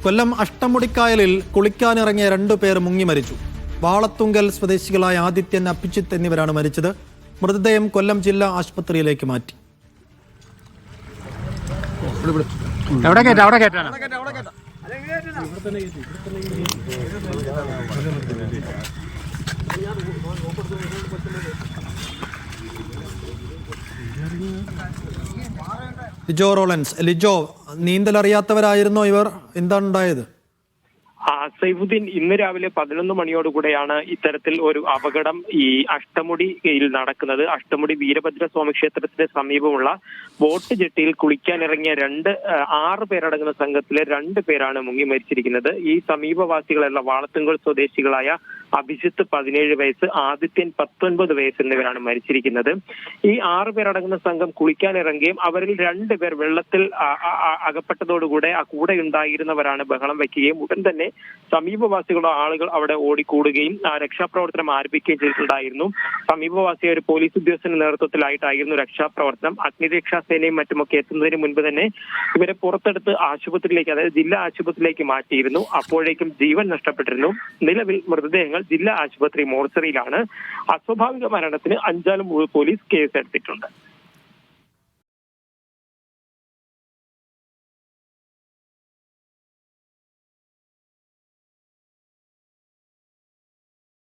കൊല്ലം അഷ്ടമുടിക്കായലിൽ കുളിക്കാനിറങ്ങിയ 2 പേർ മുങ്ങി മരിച്ചു. വാളത്തുങ്കൽ സ്വദേശികളായ ആദിത്യൻ, അഭിജിത്ത് എന്നിവരാണ് മരിച്ചത്. മൃതദേഹം കൊല്ലം ജില്ലാ ആശുപത്രിയിലേക്ക് മാറ്റി. ലിജോ റോളൻസ്. ലിജോ, നീന്തലറിയാത്തവരായിരുന്നോ ഇവർ? എന്താണ് ഉണ്ടായത്? സൈഫുദ്ദീൻ, ഇന്ന് രാവിലെ 11 മണിയോടുകൂടെയാണ് ഇത്തരത്തിൽ ഒരു അപകടം ഈ അഷ്ടമുടിയിൽ നടക്കുന്നത്. അഷ്ടമുടി വീരഭദ്രസ്വാമി ക്ഷേത്രത്തിന് സമീപമുള്ള ബോട്ട് ജെട്ടിയിൽ കുളിക്കാനിറങ്ങിയ 6 പേരടങ്ങുന്ന സംഘത്തിലെ 2 പേരാണ് മുങ്ങി മരിച്ചിരിക്കുന്നത്. ഈ സമീപവാസികളല്ല വാളത്തുങ്കൽ സ്വദേശികളായ അഭിജിത്ത് 17 വയസ്സ്, ആദിത്യൻ 19 വയസ്സ് എന്നിവരാണ് മരിച്ചിരിക്കുന്നത്. ഈ 6 പേരടങ്ങുന്ന സംഘം കുളിക്കാനിറങ്ങുകയും അവരിൽ 2 പേർ വെള്ളത്തിൽ അകപ്പെട്ടതോടുകൂടെ ആ കൂടെ ഉണ്ടായിരുന്നവരാണ് ബഹളം വയ്ക്കുകയും ഉടൻ തന്നെ സമീപവാസികളുടെ ആളുകൾ അവിടെ ഓടിക്കൂടുകയും രക്ഷാപ്രവർത്തനം ആരംഭിക്കുകയും ചെയ്തിട്ടുണ്ടായിരുന്നു. സമീപവാസിയായ ഒരു പോലീസ് ഉദ്യോഗസ്ഥന്റെ നേതൃത്വത്തിലായിട്ടായിരുന്നു രക്ഷാപ്രവർത്തനം. അഗ്നിരക്ഷാ സേനയും മറ്റുമൊക്കെ എത്തുന്നതിന് മുൻപ് തന്നെ ഇവരെ പുറത്തെടുത്ത് ആശുപത്രിയിലേക്ക്, അതായത് ജില്ലാ ആശുപത്രിയിലേക്ക് മാറ്റിയിരുന്നു. അപ്പോഴേക്കും ജീവൻ നഷ്ടപ്പെട്ടിരുന്നു. നിലവിൽ മൃതദേഹങ്ങൾ ജില്ലാ ആശുപത്രി മോർച്ചറിയിലാണ്. അസ്വാഭാവിക മരണത്തിന് അഞ്ചാലും പോലീസ് കേസെടുത്തിട്ടുണ്ട്.